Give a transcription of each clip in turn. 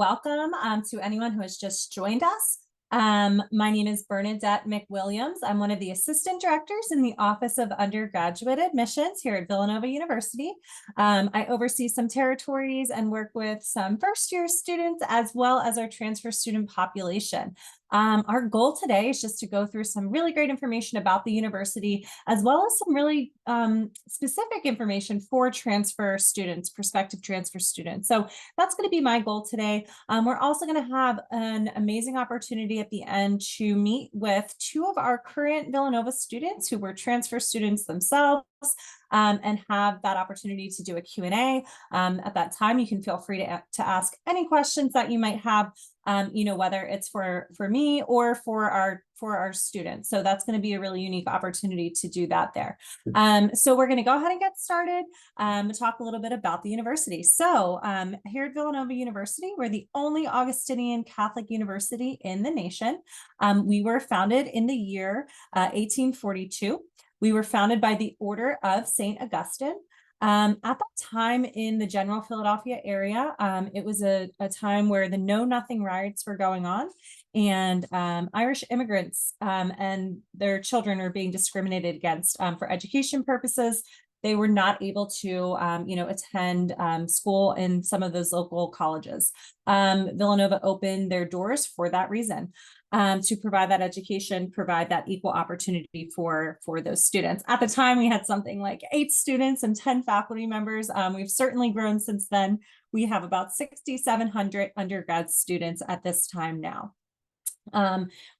Welcome to anyone who has just joined us. My name is Bernadette McWilliams. I'm one of the assistant directors in the Office of Undergraduate Admissions here at Villanova University. I oversee some territories and work with some first-year students as well as our transfer student population. Our goal today is just to go through some really great information about the university, as well as some really specific information for transfer students, prospective transfer students. So that's going to be my goal today. We're also going to have an amazing opportunity at the end to meet with two of our current Villanova students who were transfer students themselves. And have that opportunity to do a Q&A. At that time, you can feel free to ask any questions that you might have, whether it's for me or for our students. So that's going to be a really unique opportunity to do that there. So we're going to go ahead and get started and talk a little bit about the university. So here at Villanova University, we're the only Augustinian Catholic university in the nation. We were founded in the year 1842. We were founded by the Order of St. Augustine. At that time in the general Philadelphia area, it was a time where the Know Nothing riots were going on, and Irish immigrants and their children were being discriminated against for education purposes. They were not able to, attend school in some of those local colleges. Villanova opened their doors for that reason. To provide that education, provide that equal opportunity for those students. At the time, we had something like 8 students and 10 faculty members. We've certainly grown since then. We have about 6,700 undergrad students at this time now.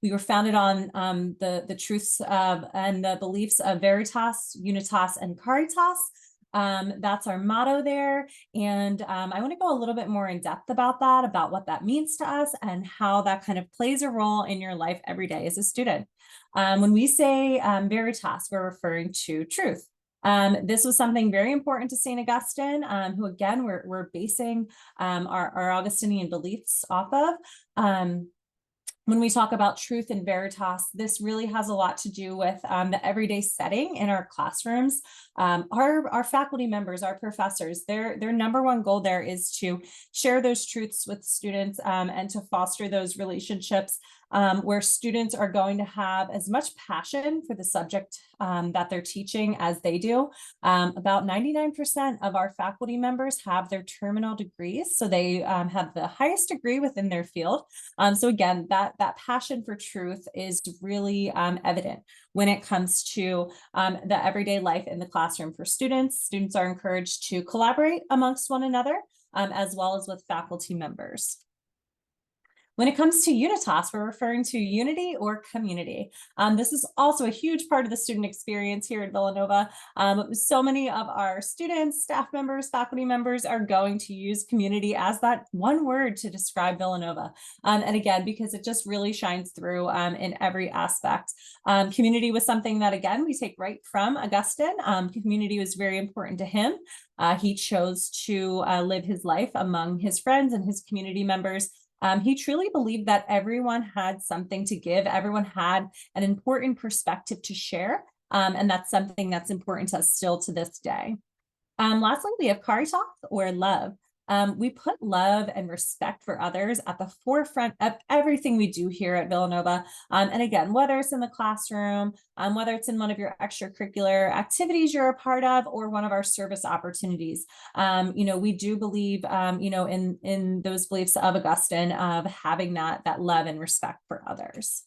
We were founded on the truths of and the beliefs of Veritas, Unitas, and Caritas. That's our motto there. And I want to go a little bit more in depth about that, about what that means to us and how that kind of plays a role in your life every day as a student. When we say Veritas, we're referring to truth. This was something very important to St. Augustine, who again, we're basing our Augustinian beliefs off of. When we talk about truth and veritas, this really has a lot to do with the everyday setting in our classrooms. Our faculty members, our professors, their number one goal there is to share those truths with students and to foster those relationships where students are going to have as much passion for the subject that they're teaching as they do. About 99% of our faculty members have their terminal degrees, so they have the highest degree within their field. So again, that passion for truth is really evident when it comes to the everyday life in the classroom for students. Students are encouraged to collaborate amongst one another, as well as with faculty members. When it comes to Unitas, we're referring to unity or community. This is also a huge part of the student experience here at Villanova. So many of our students, staff members, faculty members are going to use community as that one word to describe Villanova. And again, because it just really shines through in every aspect. Community was something that, again, we take right from Augustine. Community was very important to him. He chose to live his life among his friends and his community members. He truly believed that everyone had something to give. Everyone had an important perspective to share. And that's something that's important to us still to this day. Lastly, we have caritas, or love. We put love and respect for others at the forefront of everything we do here at Villanova. And again, whether it's in the classroom, whether it's in one of your extracurricular activities you're a part of, or one of our service opportunities, we do believe, in those beliefs of Augustine of having that love and respect for others.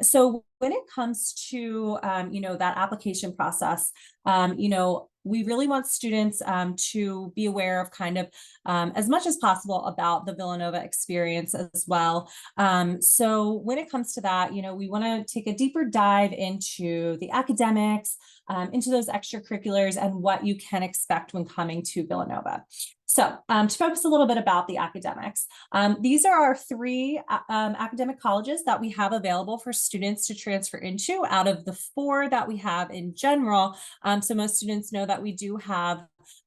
So when it comes to, that application process, we really want students to be aware of kind of as much as possible about the Villanova experience as well. So when it comes to that, we want to take a deeper dive into the academics, into those extracurriculars, and what you can expect when coming to Villanova. So to focus a little bit about the academics, these are our 3 academic colleges that we have available for students to transfer into out of the 4 that we have in general. So most students know that we do have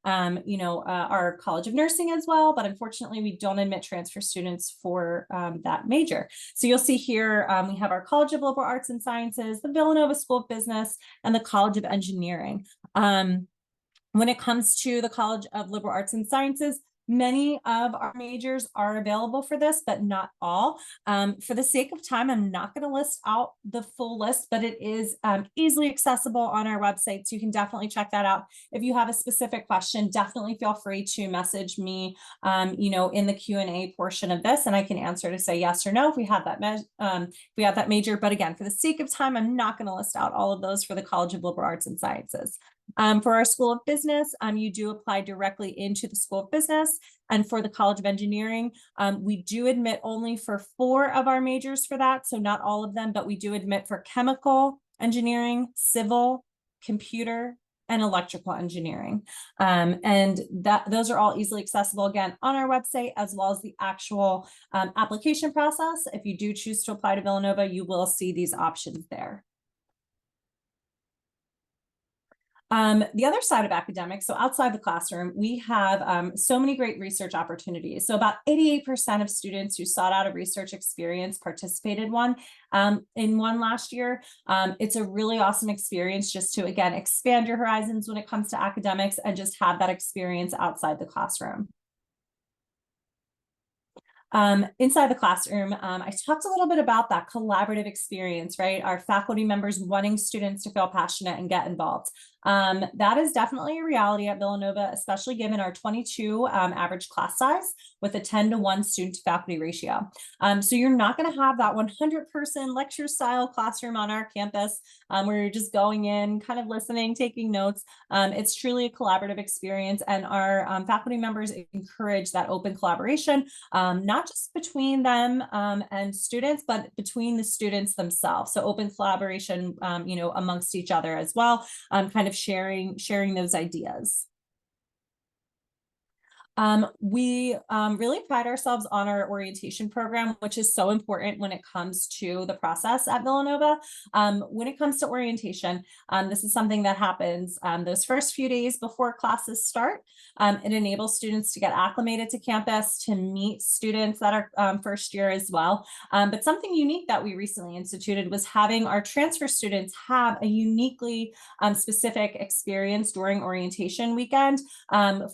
our College of Nursing as well, but unfortunately we don't admit transfer students for that major. So you'll see here, we have our College of Liberal Arts and Sciences, the Villanova School of Business, and the College of Engineering. When it comes to the College of Liberal Arts and Sciences, Many of our majors are available for this, but not all. For the sake of time, I'm not going to list out the full list, but it is easily accessible on our website. So you can definitely check that out. If you have a specific question, definitely feel free to message me, in the Q&A portion of this, and I can answer to say yes or no if we have that major. But again, for the sake of time, I'm not going to list out all of those for the College of Liberal Arts and Sciences. For our School of Business, you do apply directly into the School of Business. And for the College of Engineering, we do admit only for 4 of our majors for that. So not all of them, but we do admit for chemical engineering, civil, computer, and electrical engineering. And those are all easily accessible, again, on our website, as well as the actual application process. If you do choose to apply to Villanova, you will see these options there. The other side of academics, so outside the classroom, we have so many great research opportunities. So about 88% of students who sought out a research experience participated in one last year. It's a really awesome experience just to, again, expand your horizons when it comes to academics and just have that experience outside the classroom. Inside the classroom, I talked a little bit about that collaborative experience, right? Our faculty members wanting students to feel passionate and get involved. That is definitely a reality at Villanova, especially given our 22 average class size with a 10-to-1 student to faculty ratio. So you're not going to have that 100-person lecture style classroom on our campus where you're just going in, kind of listening, taking notes. It's truly a collaborative experience, and our faculty members encourage that open collaboration, not just between them and students, but between the students themselves. So open collaboration, amongst each other as well, kind of sharing those ideas. We really pride ourselves on our orientation program, which is so important when it comes to the process at Villanova. When it comes to orientation, this is something that happens those first few days before classes start. It enables students to get acclimated to campus, to meet students that are first year as well. But something unique that we recently instituted was having our transfer students have a uniquely specific experience during orientation weekend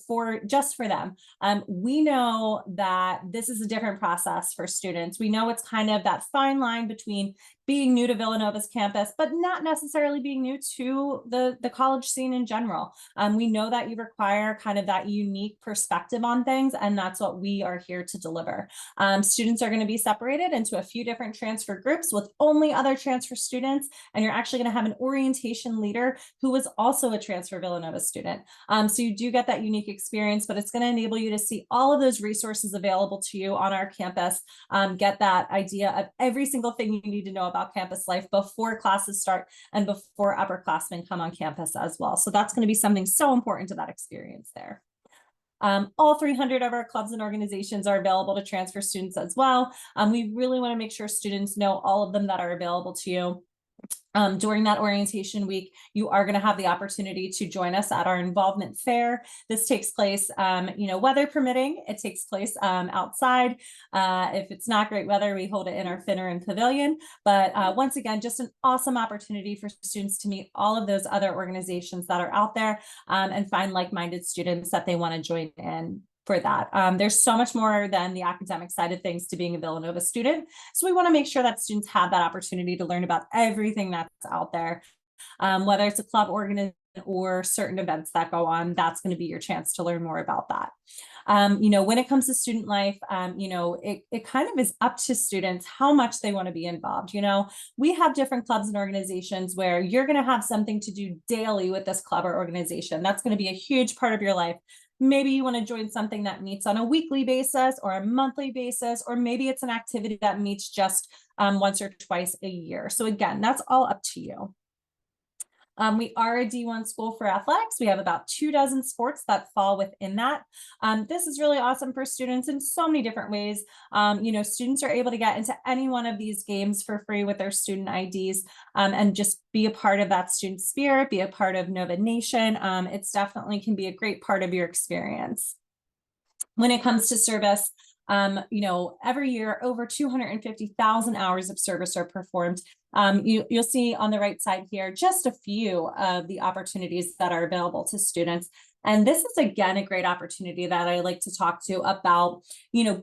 for them. We know that this is a different process for students. We know it's kind of that fine line between being new to Villanova's campus, but not necessarily being new to the college scene in general. We know that you require kind of that unique perspective on things, and that's what we are here to deliver. Students are going to be separated into a few different transfer groups with only other transfer students, and you're actually going to have an orientation leader who was also a transfer Villanova student. So you do get that unique experience, but it's going to enable you to see all of those resources available to you on our campus, get that idea of every single thing you need to know about campus life before classes start and before upperclassmen come on campus as well. So that's going to be something so important to that experience there. All 300 of our clubs and organizations are available to transfer students as well. We really want to make sure students know all of them that are available to you. During that orientation week, you are going to have the opportunity to join us at our involvement fair. This takes place, weather permitting. It takes place outside. If it's not great weather, we hold it in our Finneran Pavilion. But once again, just an awesome opportunity for students to meet all of those other organizations that are out there and find like-minded students that they want to join in for that. There's so much more than the academic side of things to being a Villanova student. So we want to make sure that students have that opportunity to learn about everything that's out there, whether it's a club organization or certain events that go on. That's going to be your chance to learn more about that. When it comes to student life, it kind of is up to students how much they want to be involved. We have different clubs and organizations where you're going to have something to do daily with this club or organization. That's going to be a huge part of your life. Maybe you want to join something that meets on a weekly basis or a monthly basis, or maybe it's an activity that meets just once or twice a year. So again, that's all up to you. We are a D1 school for athletics. We have about 24 sports that fall within that. This is really awesome for students in so many different ways. Students are able to get into any one of these games for free with their student IDs and just be a part of that student spirit, be a part of Nova Nation. It's definitely can be a great part of your experience. When it comes to service, every year over 250,000 hours of service are performed. You'll see on the right side here just a few of the opportunities that are available to students. And this is, again, a great opportunity that I like to talk to about,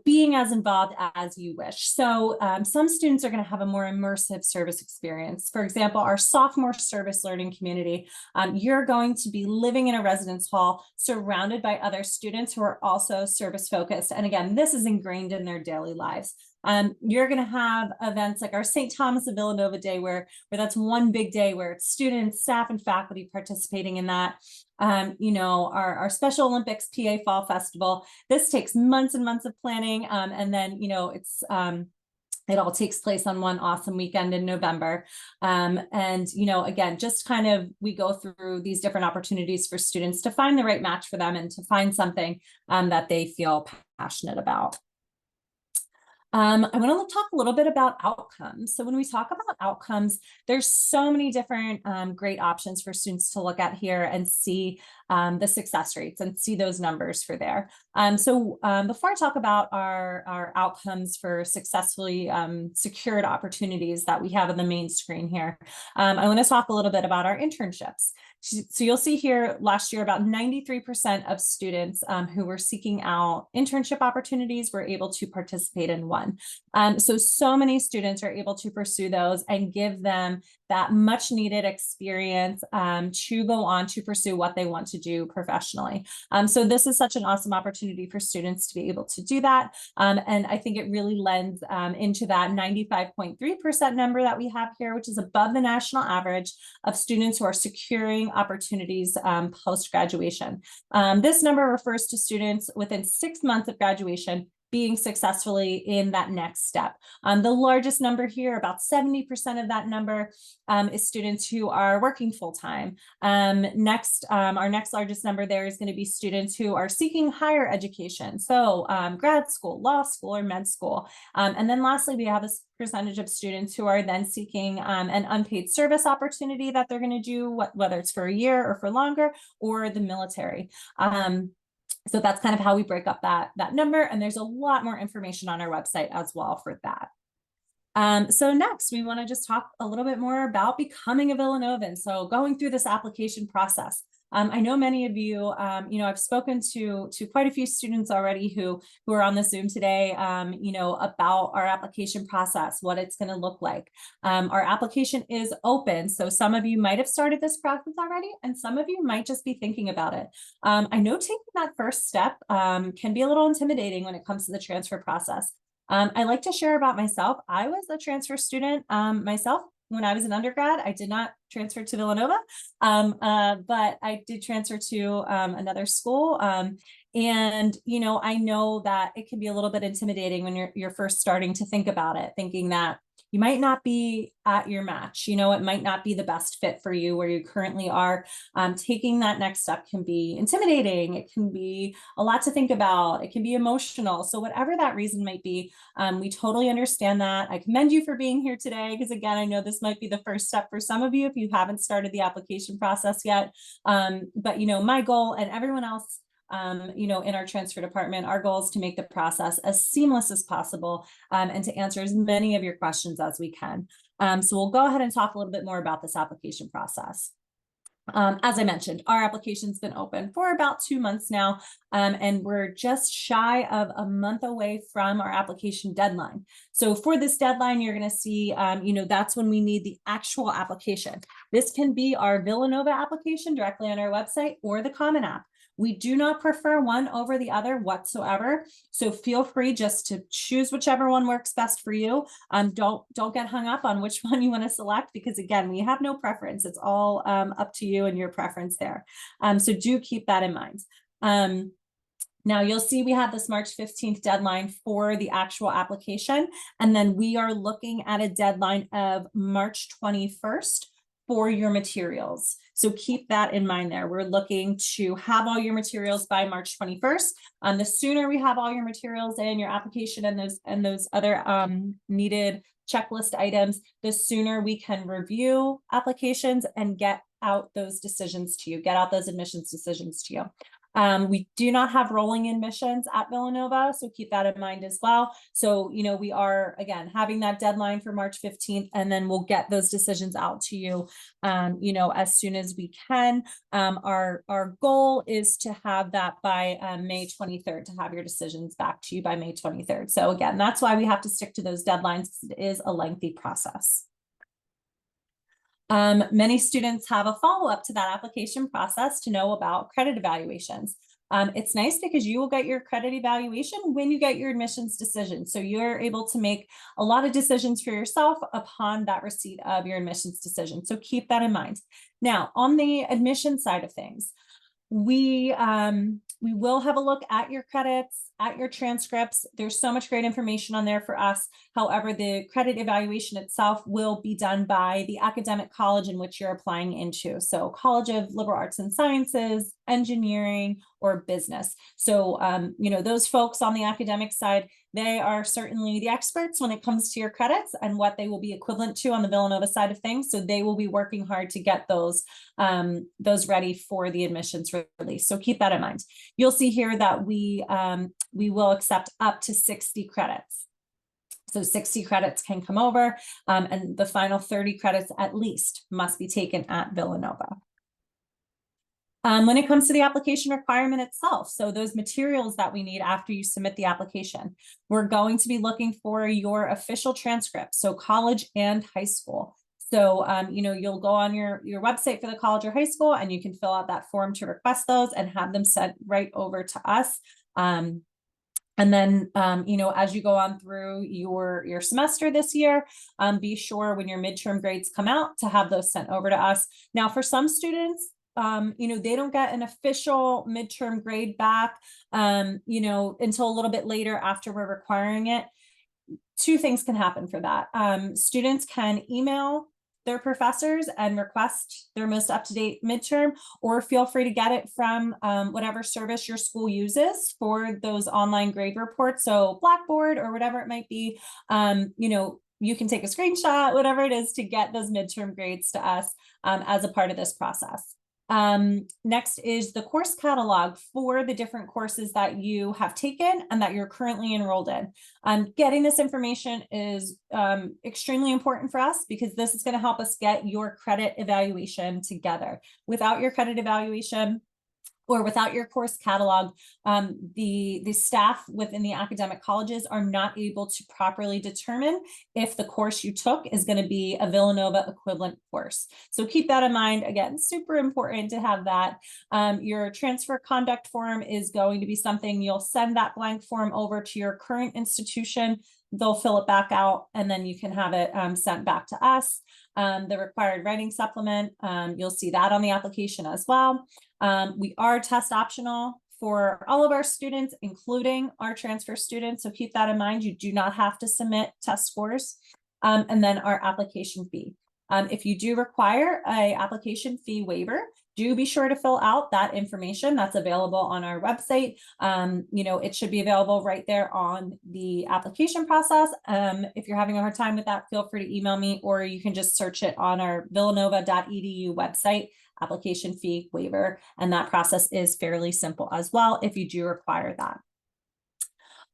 being as involved as you wish. So some students are going to have a more immersive service experience. For example, our sophomore service learning community, you're going to be living in a residence hall surrounded by other students who are also service focused. And again, this is ingrained in their daily lives. You're going to have events like our St. Thomas of Villanova Day, where that's one big day where it's students, staff, and faculty participating in that. Our Special Olympics PA Fall Festival. This takes months and months of planning. And then, it all takes place on one awesome weekend in November. Again, just kind of, we go through these different opportunities for students to find the right match for them and to find something that they feel passionate about. I want to talk a little bit about outcomes. So when we talk about outcomes, there's so many different great options for students to look at here and see the success rates and see those numbers for there. Before I talk about our outcomes for successfully secured opportunities that we have on the main screen here, I want to talk a little bit about our internships. So you'll see here last year, about 93% of students who were seeking out internship opportunities were able to participate in one. So many students are able to pursue those and give them that much needed experience to go on to pursue what they want to do professionally. So this is such an awesome opportunity for students to be able to do that. And I think it really lends into that 95.3% number that we have here, which is above the national average of students who are securing opportunities post-graduation. This number refers to students within 6 months of graduation being successfully in that next step. The largest number here, about 70% of that number, is students who are working full-time. Our next largest number there is going to be students who are seeking higher education. So grad school, law school, or med school. And then lastly, we have a percentage of students who are then seeking an unpaid service opportunity that they're going to do, whether it's for a year or for longer, or the military. So that's kind of how we break up that number. And there's a lot more information on our website as well for that. So next, we want to just talk a little bit more about becoming a Villanovan. So going through this application process. I know many of you, I've spoken to quite a few students already who are on the Zoom today, about our application process, what it's going to look like. Our application is open. So some of you might have started this process already, and some of you might just be thinking about it. I know taking that first step can be a little intimidating when it comes to the transfer process. I like to share about myself. I was a transfer student myself. When I was an undergrad, I did not transfer to Villanova, but I did transfer to another school. And, I know that it can be a little bit intimidating when you're first starting to think about it, thinking that you might not be at your match. It might not be the best fit for you where you currently are. Taking that next step can be intimidating. It can be a lot to think about. It can be emotional. So whatever that reason might be, we totally understand that. I commend you for being here today, because again, I know this might be the first step for some of you if you haven't started the application process yet. But my goal, and everyone else in our transfer department, our goal is to make the process as seamless as possible and to answer as many of your questions as we can. So we'll go ahead and talk a little bit more about this application process. As I mentioned, our application's been open for about 2 months now, and we're just shy of a month away from our application deadline. So for this deadline, you're going to see, that's when we need the actual application. This can be our Villanova application directly on our website or the Common App. We do not prefer one over the other whatsoever. So feel free just to choose whichever one works best for you. Don't get hung up on which one you want to select, because again, we have no preference. It's all up to you and your preference there. So do keep that in mind. Now you'll see we have this March 15th deadline for the actual application. And then we are looking at a deadline of March 21st for your materials. So keep that in mind there. We're looking to have all your materials by March 21st. The sooner we have all your materials in your application and those other needed checklist items, the sooner we can review applications and get out those decisions to you, get out those admissions decisions to you. We do not have rolling admissions at Villanova, so keep that in mind as well. So, we are, again, having that deadline for March 15th, and then we'll get those decisions out to you, as soon as we can. Our goal is to have that by May 23rd, to have your decisions back to you by May 23rd. So again, that's why we have to stick to those deadlines, because it is a lengthy process. Many students have a follow-up to that application process to know about credit evaluations. It's nice because you will get your credit evaluation when you get your admissions decision. So you're able to make a lot of decisions for yourself upon that receipt of your admissions decision. So keep that in mind. Now, on the admission side of things, we will have a look at your credits, at your transcripts. There's so much great information on there for us. However, the credit evaluation itself will be done by the academic college in which you're applying into. So College of Liberal Arts and Sciences, engineering, or business. So, those folks on the academic side, they are certainly the experts when it comes to your credits and what they will be equivalent to on the Villanova side of things. So they will be working hard to get those ready for the admissions release. So keep that in mind. You'll see here that we will accept up to 60 credits. So 60 credits can come over, and the final 30 credits at least must be taken at Villanova. When it comes to the application requirement itself, so those materials that we need after you submit the application, we're going to be looking for your official transcript, so college and high school. So, you'll go on your website for the college or high school, and you can fill out that form to request those and have them sent right over to us. And then, as you go on through your semester this year, be sure when your midterm grades come out to have those sent over to us. Now, for some students, they don't get an official midterm grade back, until a little bit later after we're requiring it. Two things can happen for that. Students can email their professors and request their most up-to-date midterm, or feel free to get it from whatever service your school uses for those online grade reports. So Blackboard or whatever it might be, you can take a screenshot, whatever it is, to get those midterm grades to us as a part of this process. Next is the course catalog for the different courses that you have taken and that you're currently enrolled in. Getting this information is extremely important for us, because this is going to help us get your credit evaluation together. Without your credit evaluation, or without your course catalog, the staff within the academic colleges are not able to properly determine if the course you took is going to be a Villanova equivalent course. So keep that in mind. Again, super important to have that. Your transfer conduct form is going to be something you'll send that blank form over to your current institution. They'll fill it back out, and then you can have it sent back to us. The required writing supplement, you'll see that on the application as well. We are test optional for all of our students, including our transfer students. So keep that in mind. You do not have to submit test scores. And then our application fee. If you do require an application fee waiver, do be sure to fill out that information. That's available on our website. It should be available right there on the application process. If you're having a hard time with that, feel free to email me, or you can just search it on our villanova.edu website, application fee waiver. And that process is fairly simple as well if you do require that.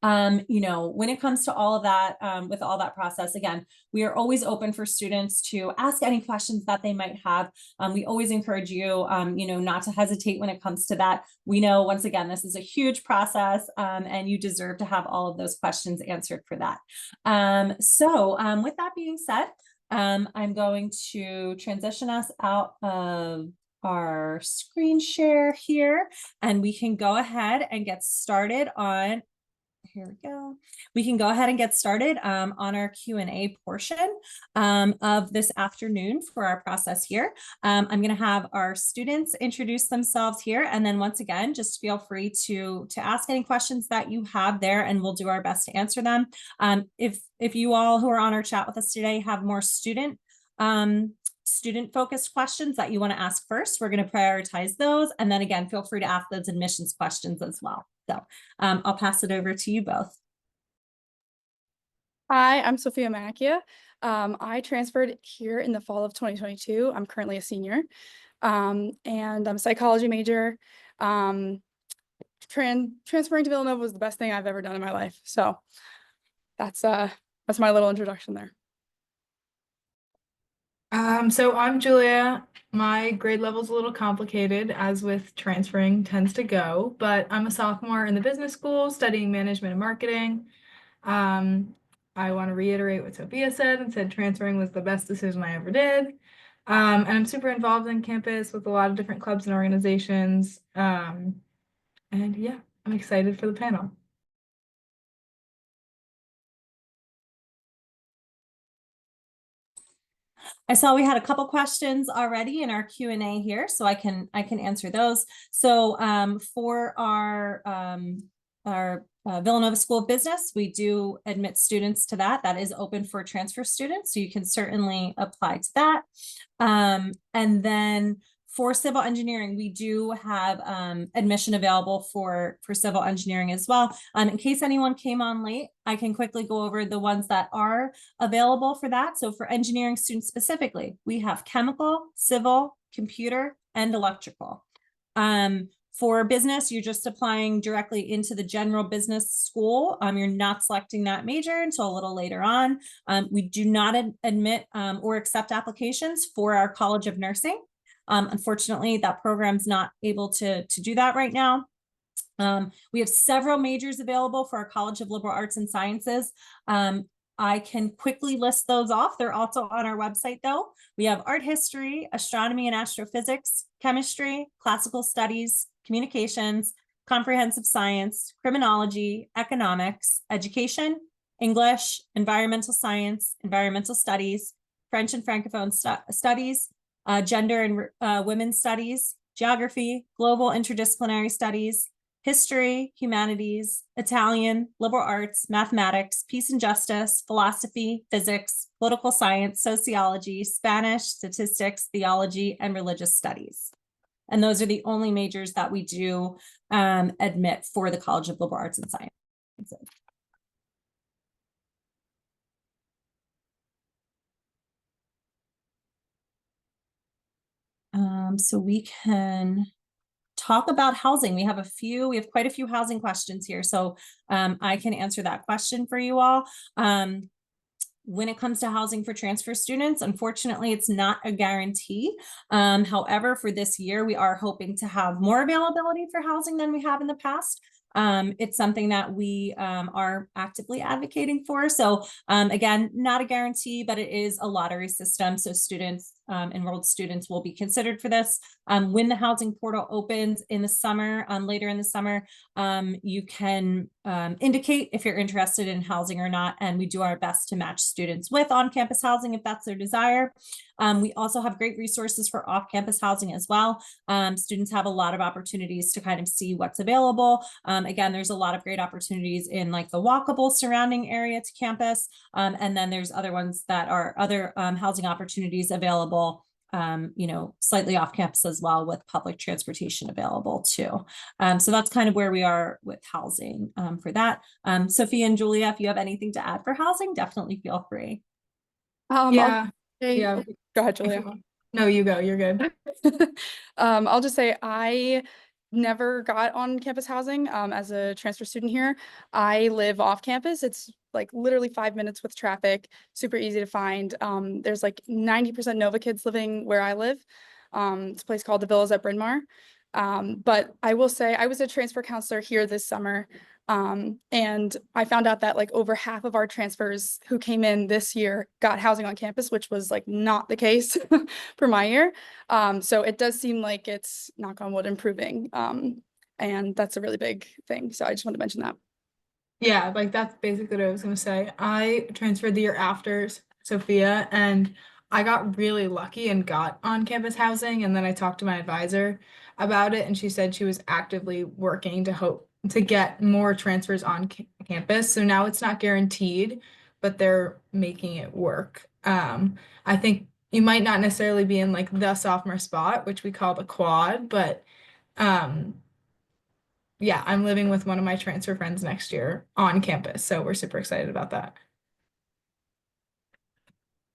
When it comes to all of that, with all that process, again, we are always open for students to ask any questions that they might have. We always encourage you, not to hesitate when it comes to that. We know, once again, this is a huge process, and you deserve to have all of those questions answered for that. With that being said, I'm going to transition us out of our screen share here, and we can go ahead and get started on here we go. We can go ahead and get started on our Q&A portion of this afternoon for our process here. I'm going to have our students introduce themselves here, and then once again, just feel free to ask any questions that you have there, and we'll do our best to answer them. If you all who are on our chat with us today have more student focused questions that you want to ask first, we're going to prioritize those, and then again, feel free to ask those admissions questions as well. So I'll pass it over to you both. Hi, I'm Sophia Macchia. I transferred here in the fall of 2022. I'm currently a senior, and I'm a psychology major. transferring to Villanova was the best thing I've ever done in my life. So that's my little introduction there. So I'm Julia. My grade level's a little complicated, as with transferring tends to go, but I'm a sophomore in the business school studying management and marketing. Um, I want to reiterate what Sophia said and said transferring was the best decision I ever did. And I'm super involved on campus with a lot of different clubs and organizations. And yeah, I'm excited for the panel. I saw we had a couple questions already in our Q&A here, so I can answer those. So for our Villanova School of Business, we do admit students to that. That is open for transfer students, so you can certainly apply to that. And then for civil engineering, we do have admission available for civil engineering as well. In case anyone came on late, I can quickly go over the ones that are available for that. So for engineering students specifically, we have chemical, civil, computer, and electrical. For business, you're just applying directly into the general business school. You're not selecting that major until a little later on. We do not admit or accept applications for our College of Nursing. Unfortunately, that program's not able to do that right now. We have several majors available for our College of Liberal Arts and Sciences. I can quickly list those off. They're also on our website though. We have art history, astronomy and astrophysics, chemistry, classical studies, communications, comprehensive science, criminology, economics, education, English, environmental science, environmental studies, French and Francophone studies, gender and women's studies, geography, global interdisciplinary studies, history, humanities, Italian, liberal arts, mathematics, peace and justice, philosophy, physics, political science, sociology, Spanish, statistics, theology, and religious studies. And those are the only majors that we do admit for the College of Liberal Arts and Sciences. So we can talk about housing. We have quite a few housing questions here. So I can answer that question for you all. When it comes to housing for transfer students, unfortunately, it's not a guarantee. However, for this year, we are hoping to have more availability for housing than we have in the past. It's something that we are actively advocating for. So again, not a guarantee, but it is a lottery system. So students, enrolled students will be considered for this. When the housing portal opens in the summer, later in the summer, you can indicate if you're interested in housing or not. And we do our best to match students with on-campus housing if that's their desire. We also have great resources for off-campus housing as well. Students have a lot of opportunities to kind of see what's available. Again, there's a lot of great opportunities in like the walkable surrounding area to campus. And then there's other ones that are other housing opportunities available, slightly off campus as well, with public transportation available too. So that's kind of where we are with housing for that. Sophia and Julia, if you have anything to add for housing, definitely feel free. Yeah. Go ahead, Julia. No, you go. You're good. I'll just say I never got on campus housing as a transfer student here. I live off campus. It's like literally 5 minutes with traffic, super easy to find. There's like 90% Nova kids living where I live. It's a place called the Villas at Bryn Mawr. But I will say I was a transfer counselor here this summer. And I found out that like over half of our transfers who came in this year got housing on campus, which was like not the case for my year. So it does seem like it's, knock on wood, improving. And that's a really big thing. So I just wanted to mention that. Yeah, like that's basically what I was gonna say. I transferred the year after Sophia, and I got really lucky and got on-campus housing. And then I talked to my advisor about it, and she said she was actively working to hope to get more transfers on campus. So now it's not guaranteed, but they're making it work. I think you might not necessarily be in like the sophomore spot, which we call the quad, but yeah, I'm living with one of my transfer friends next year on campus, so we're super excited about that.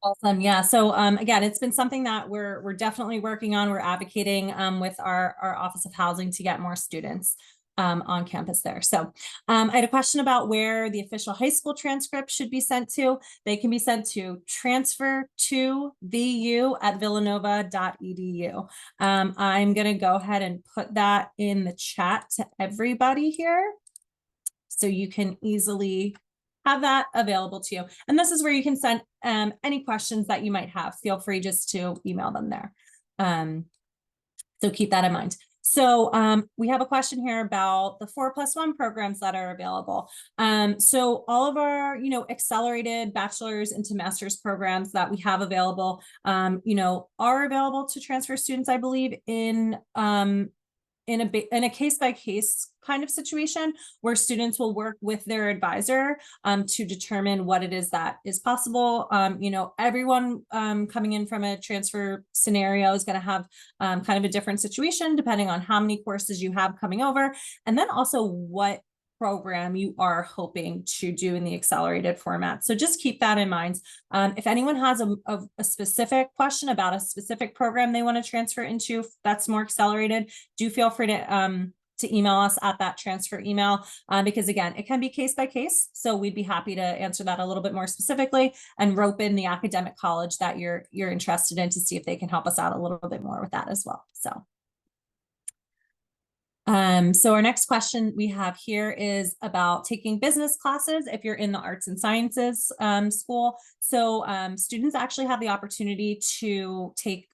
Awesome. Yeah. So again, it's been something that we're definitely working on. We're advocating with our Office of Housing to get more students. on campus there. So I had a question about where the official high school transcript should be sent to. They can be sent to transfer2vu@villanova.edu. I'm going to go ahead and put that in the chat to everybody here, so you can easily have that available to you. And this is where you can send any questions that you might have. Feel free just to email them there. So keep that in mind. So we have a question here about the 4+1 programs that are available. So all of our, accelerated bachelor's into master's programs that we have available, are available to transfer students, I believe, in a case-by-case kind of situation where students will work with their advisor to determine what it is that is possible. Everyone coming in from a transfer scenario is going to have kind of a different situation depending on how many courses you have coming over, and then also what program you are hoping to do in the accelerated format. So just keep that in mind. If anyone has a specific question about a specific program they want to transfer into that's more accelerated, do feel free to email us at that transfer email, because again, it can be case by case. So we'd be happy to answer that a little bit more specifically and rope in the academic college that you're interested in to see if they can help us out a little bit more with that as well. So our next question we have here is about taking business classes if you're in the arts and sciences school. So students actually have the opportunity to take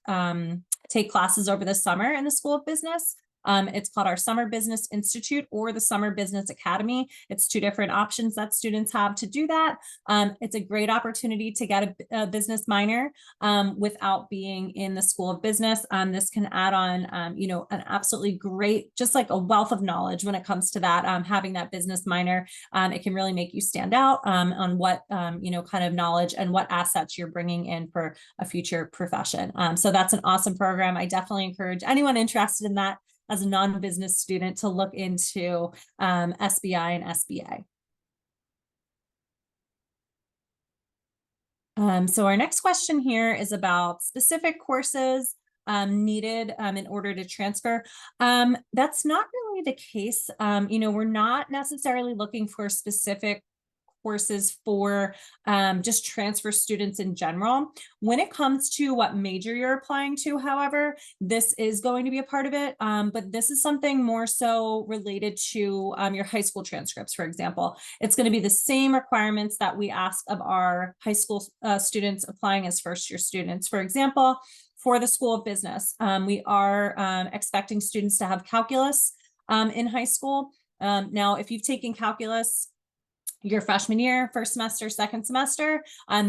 classes over the summer in the School of Business. It's called our Summer Business Institute or the Summer Business Academy. It's two different options that students have to do that. It's a great opportunity to get a business minor without being in the School of Business. This can add on, an absolutely great, just like a wealth of knowledge when it comes to that, having that business minor. It can really make you stand out on what, kind of knowledge and what assets you're bringing in for a future profession. So that's an awesome program. I definitely encourage anyone interested in that as a non-business student to look into SBI and SBA. So our next question here is about specific courses needed in order to transfer. That's not really the case. We're not necessarily looking for specific courses for just transfer students in general. When it comes to what major you're applying to, however, this is going to be a part of it, but this is something more so related to your high school transcripts, for example. It's going to be the same requirements that we ask of our high school students applying as first-year students. For example, for the School of Business, we are expecting students to have calculus in high school. Now, if you've taken calculus your freshman year, first semester, second semester,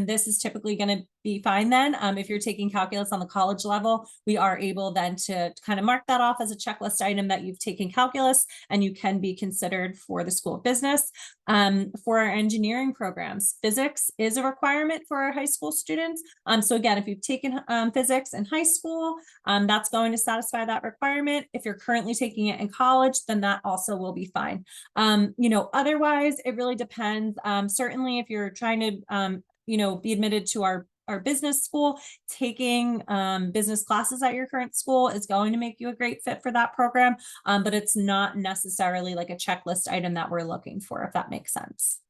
this is typically going to be fine then. If you're taking calculus on the college level, we are able then to kind of mark that off as a checklist item that you've taken calculus and you can be considered for the School of Business. For our engineering programs, physics is a requirement for our high school students. So again, if you've taken physics in high school, that's going to satisfy that requirement. If you're currently taking it in college, then that also will be fine. Otherwise, it really depends. Certainly, if you're trying to, be admitted to our business school, taking business classes at your current school is going to make you a great fit for that program, but it's not necessarily like a checklist item that we're looking for, if that makes sense.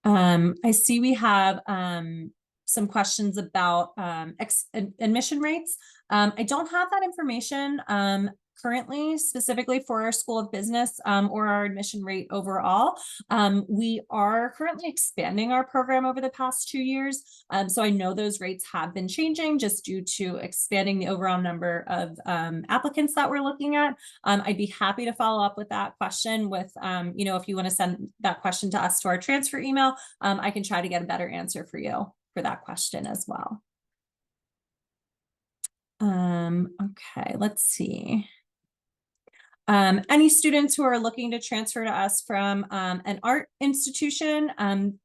I see we have some questions about admission rates. I don't have that information currently specifically for our School of Business or our admission rate overall. We are currently expanding our program over the past 2 years. So I know those rates have been changing just due to expanding the overall number of applicants that we're looking at. I'd be happy to follow up with that question with, if you want to send that question to us to our transfer email, I can try to get a better answer for you for that question as well. Okay, let's see. Any students who are looking to transfer to us from an art institution,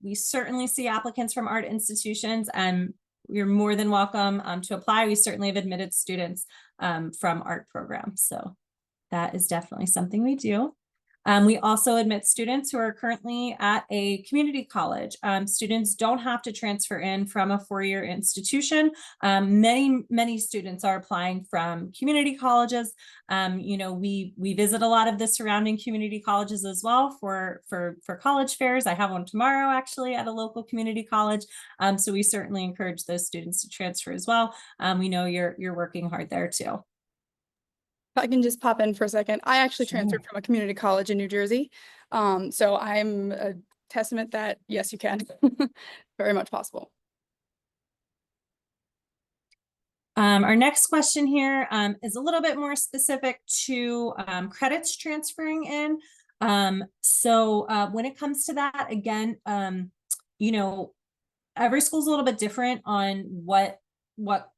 we certainly see applicants from art institutions and you're more than welcome to apply. We certainly have admitted students from art programs. So that is definitely something we do. We also admit students who are currently at a community college. Students don't have to transfer in from a four-year institution. Many students are applying from community colleges. We visit a lot of the surrounding community colleges as well for college fairs. I have one tomorrow actually at a local community college. So we certainly encourage those students to transfer as well. We know you're working hard there too. If I can just pop in for a second. I actually Sure. transferred from a community college in New Jersey. So I'm a testament that yes, you can. Very much possible. Our next question here is a little bit more specific to credits transferring in. When it comes to that, again, every school's a little bit different on what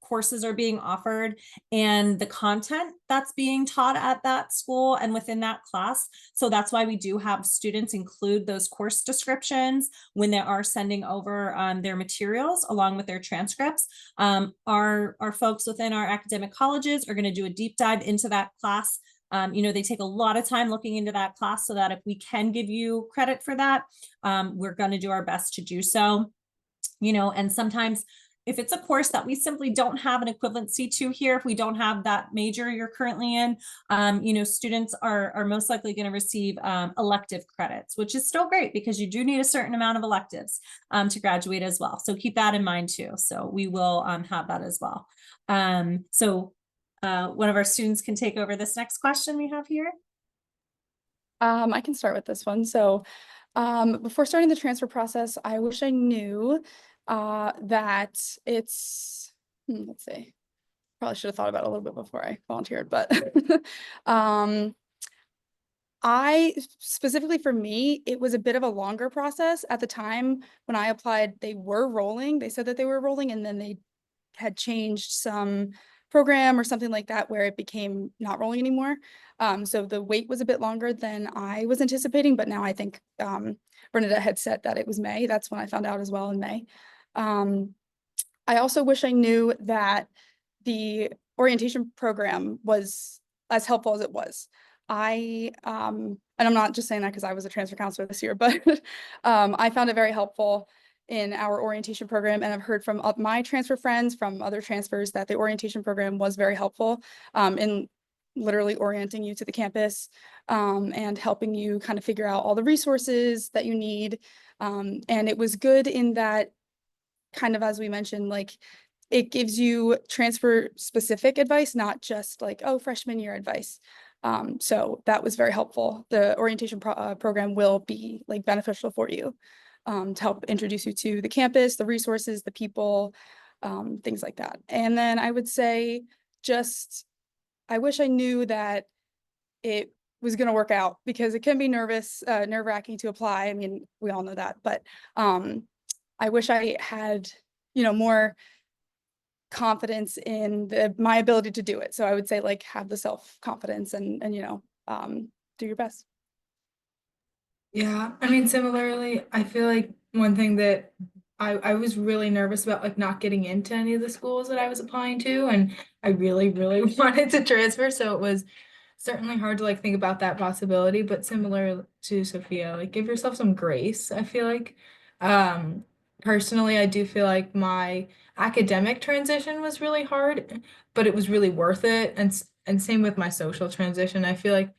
courses are being offered and the content that's being taught at that school and within that class. So that's why we do have students include those course descriptions when they are sending over their materials along with their transcripts. Our folks within our academic colleges are going to do a deep dive into that class. They take a lot of time looking into that class so that if we can give you credit for that, we're going to do our best to do so. And sometimes if it's a course that we simply don't have an equivalency to here, if we don't have that major you're currently in, students are most likely going to receive elective credits, which is still great because you do need a certain amount of electives to graduate as well. So keep that in mind too. So we will have that as well. One of our students can take over this next question we have here. I can start with this one. So before starting the transfer process, I wish I knew that it's, let's see, probably should have thought about it a little bit before I volunteered, but I specifically for me, it was a bit of a longer process. At the time when I applied, they were rolling. They said that they were rolling and then they had changed some program or something like that where it became not rolling anymore. So the wait was a bit longer than I was anticipating, but now I think Bernadette had said that it was May. That's when I found out as well in May. I also wish I knew that the orientation program was as helpful as it was. And I'm not just saying that because I was a transfer counselor this year, but I found it very helpful in our orientation program. And I've heard from my transfer friends from other transfers that the orientation program was very helpful in literally orienting you to the campus and helping you kind of figure out all the resources that you need. And it was good in that, kind of as we mentioned, like it gives you transfer specific advice, not just like, oh, freshman year advice. So that was very helpful. The orientation program will be like beneficial for you to help introduce you to the campus, the resources, the people, things like that. And then I would say I wish I knew that it was going to work out because it can be nerve-wracking to apply. I mean, we all know that, but I wish I had, more confidence in my ability to do it. So I would say like have the self-confidence and do your best. Yeah, I mean, similarly, I feel like one thing that I was really nervous about like not getting into any of the schools that I was applying to, and I really, really wanted to transfer. So it was certainly hard to like think about that possibility, but similar to Sophia, like give yourself some grace, I feel like. Personally, I do feel like my academic transition was really hard, but it was really worth it. And same with my social transition. I feel like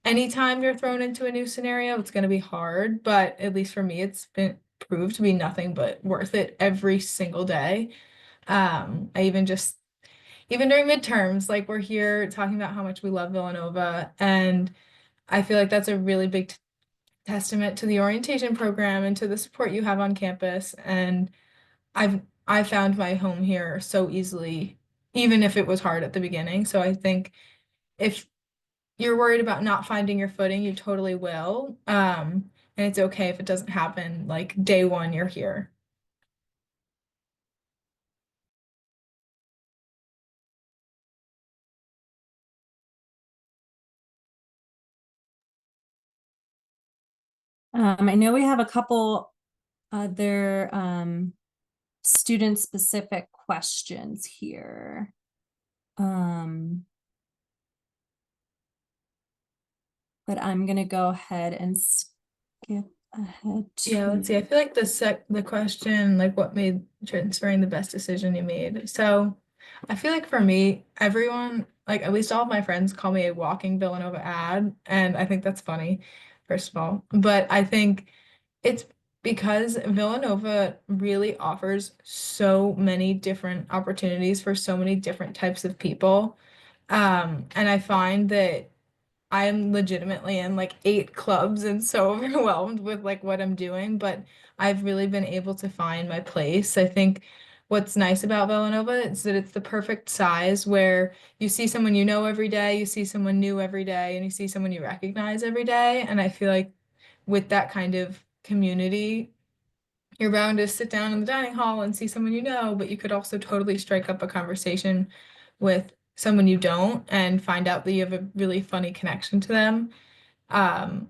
anytime you're thrown into a new scenario, it's going to be hard, but at least for me, it's been proved to be nothing but worth it every single day. Even during midterms, like we're here talking about how much we love Villanova, and I feel like that's a really big testament to the orientation program and to the support you have on campus. And I found my home here so easily, even if it was hard at the beginning. So I think if you're worried about not finding your footing, you totally will. And it's okay if it doesn't happen like day one you're here. I know we have a couple other student-specific questions here. But but I'm gonna go ahead and skip ahead Yeah, let's see. I to. feel like the question, like what made transferring the best decision you made. So I feel like for me, everyone, like at least all of my friends call me a walking Villanova ad, and I think that's funny, first of all. But I think it's because Villanova really offers so many different opportunities for so many different types of people. And I find that I am legitimately in like 8 clubs and so overwhelmed with like what I'm doing, but I've really been able to find my place. I think what's nice about Villanova is that it's the perfect size where you see someone you know every day, you see someone new every day, and you see someone you recognize every day. And I feel like with that kind of community, you're bound to sit down in the dining hall and see someone you know, but you could also totally strike up a conversation with someone you don't and find out that you have a really funny connection to them. Um,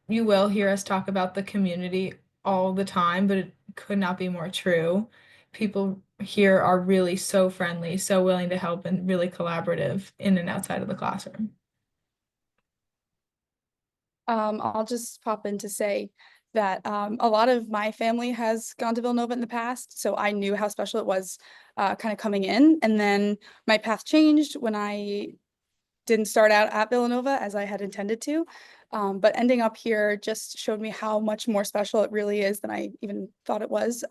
you will hear us talk about the community all the time, but it could not be more true. People here are really so friendly, so willing to help, and really collaborative in and outside of the classroom. I'll just pop in to say that a lot of my family has gone to Villanova in the past, so I knew how special it was kind of coming in. And then my path changed when I didn't start out at Villanova as I had intended to. But ending up here just showed me how much more special it really is than I even thought it was.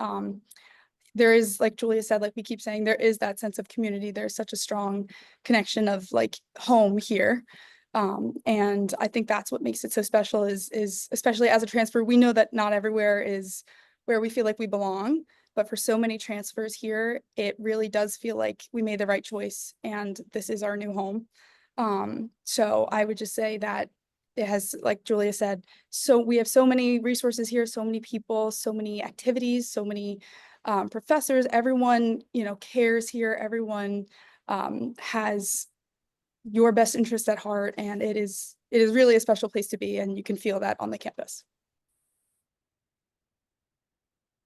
There is, like Julia said, like we keep saying, there is that sense of community. There's such a strong connection of like home here. And I think that's what makes it so special is especially as a transfer, we know that not everywhere is where we feel like we belong, but for so many transfers here, it really does feel like we made the right choice and this is our new home. So I would just say that it has, like Julia said, so we have so many resources here, so many people, so many activities, so many professors, everyone, cares here, everyone has your best interest at heart, and it is really a special place to be, and you can feel that on the campus.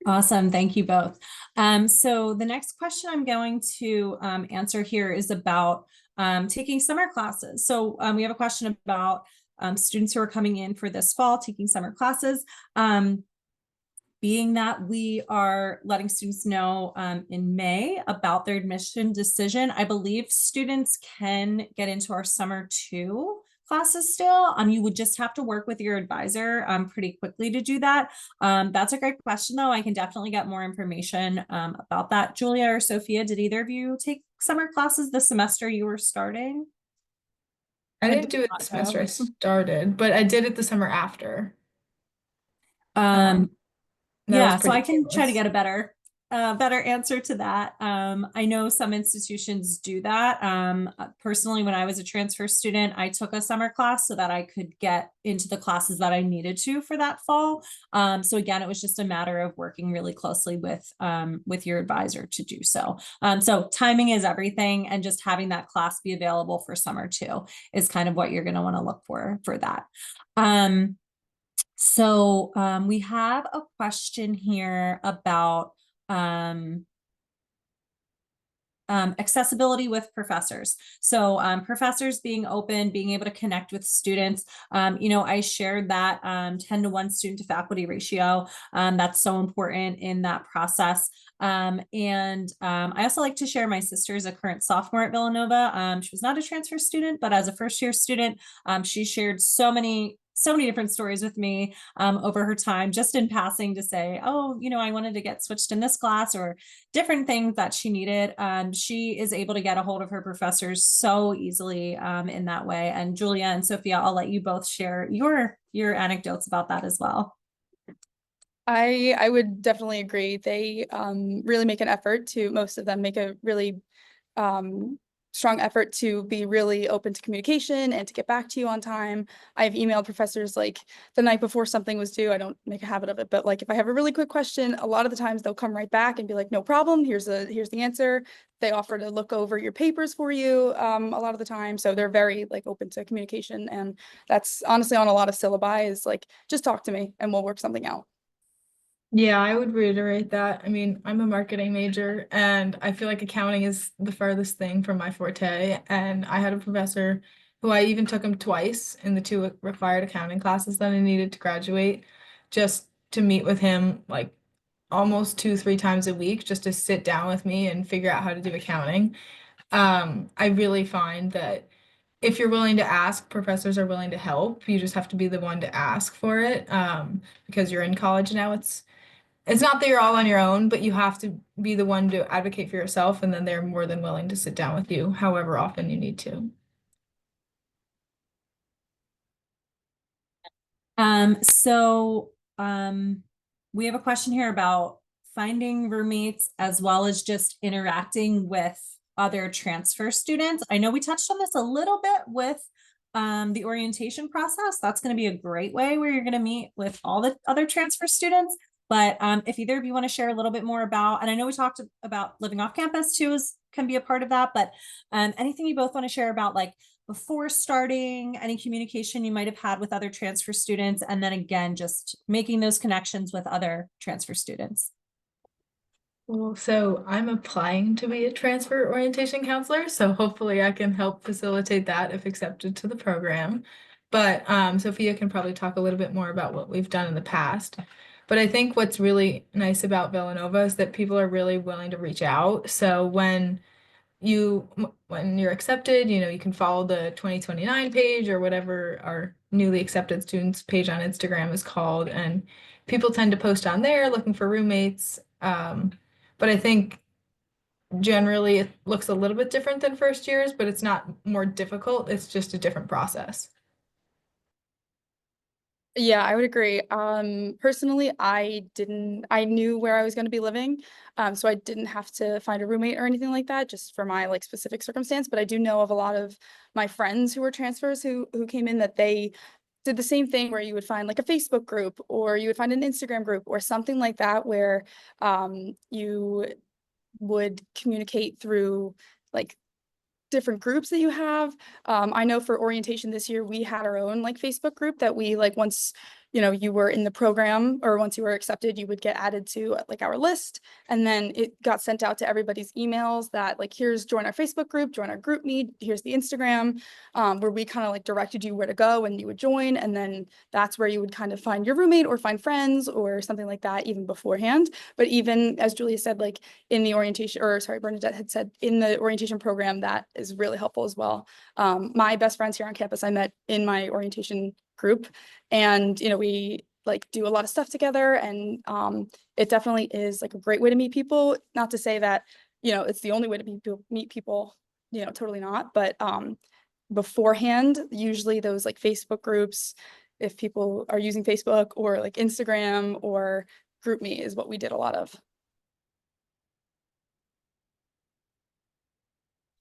Awesome. Thank you both. So the next question I'm going to answer here is about taking summer classes. So we have a question about students who are coming in for this fall taking summer classes. Being that we are letting students know in May about their admission decision, I believe students can get into our summer 2 classes still. You would just have to work with your advisor pretty quickly to do that. That's a great question, though. I can definitely get more information about that. Julia or Sophia, did either of you take summer classes the semester you were starting? I I didn't did do it not the semester I know. started, but I did it the summer after. Um, That was Yeah, so pretty I can try to seamless. get a better answer to that. I know some institutions do that. Personally, when I was a transfer student, I took a summer class so that I could get into the classes that I needed to for that fall. So again, it was just a matter of working really closely with your advisor to do so. So timing is everything, and just having that class be available for summer 2 is kind of what you're going to want to look for that. So we have a question here about accessibility with professors. So professors being open, being able to connect with students. I shared that 10-to-1 student to faculty ratio. That's so important in that process. And I also like to share my sister is a current sophomore at Villanova. She was not a transfer student, but as a first-year student, she shared so many different stories with me over her time, just in passing, to say, oh, I wanted to get switched in this class, or different things that she needed. She is able to get a hold of her professors so easily in that way. And Julia and Sophia, I'll let you both share your anecdotes about that as well. I would definitely agree. They really make an effort to, most of them make a really strong effort to be really open to communication and to get back to you on time. I've emailed professors like the night before something was due. I don't make a habit of it, but like if I have a really quick question, a lot of the times they'll come right back and be like, no problem, here's the answer. They offer to look over your papers for you a lot of the time. So they're very like open to communication. And that's honestly on a lot of syllabi is like, just talk to me and we'll work something out. Yeah, I would reiterate that. I mean, I'm a marketing major and I feel like accounting is the furthest thing from my forte. And I had a professor who I even took him twice in the 2 required accounting classes that I needed to graduate, just to meet with him like almost 2, 3 times a week, just to sit down with me and figure out how to do accounting. I really find that if you're willing to ask, professors are willing to help. You just have to be the one to ask for it, because you're in college now. It's not that you're all on your own, but you have to be the one to advocate for yourself, and then they're more than willing to sit down with you however often you need to. So we have a question here about finding roommates as well as just interacting with other transfer students. I know we touched on this a little bit with the orientation process. That's going to be a great way where you're going to meet with all the other transfer students. But if either of you want to share a little bit more about, and I know we talked about living off campus too can be a part of that, but anything you both want to share about like before starting, any communication you might have had with other transfer students, and then again, just making those connections with other transfer students. Well, so I'm applying to be a transfer orientation counselor, so hopefully I can help facilitate that if accepted to the program. But Sophia can probably talk a little bit more about what we've done in the past. But I think what's really nice about Villanova is that people are really willing to reach out. So when you're accepted, you can follow the 2029 page or whatever our newly accepted students page on Instagram is called, and people tend to post on there looking for roommates. But I think generally it looks a little bit different than first years, but it's not more difficult. It's just a different process. Yeah, I would agree. Personally, I knew where I was going to be living. So I didn't have to find a roommate or anything like that, just for my like specific circumstance. But I do know of a lot of my friends who were transfers who came in that they did the same thing where you would find like a Facebook group or you would find an Instagram group or something like that where you would communicate through like different groups that you have. I know for orientation this year, we had our own like Facebook group that we like once, you were in the program or once you were accepted, you would get added to like our list. And then it got sent out to everybody's emails that like, here's join our Facebook group, join our group meet, here's the Instagram, where we kind of like directed you where to go and you would join. And then that's where you would kind of find your roommate or find friends or something like that even beforehand. But even as Julia said, like in the orientation, or sorry, Bernadette had said in the orientation program, that is really helpful as well. My best friends here on campus, I met in my orientation group, and we like do a lot of stuff together, and it definitely is like a great way to meet people. Not to say that it's the only way to meet people, totally not, but beforehand, usually those like Facebook groups, if people are using Facebook or like Instagram or GroupMe is what we did a lot of.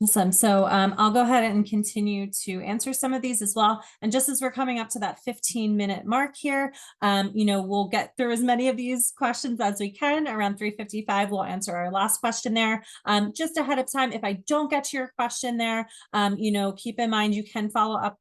Awesome. So I'll go ahead and continue to answer some of these as well. And just as we're coming up to that 15-minute mark here, we'll get through as many of these questions as we can. Around 3:55, we'll answer our last question there. Just ahead of time, if I don't get to your question there, keep in mind you can follow up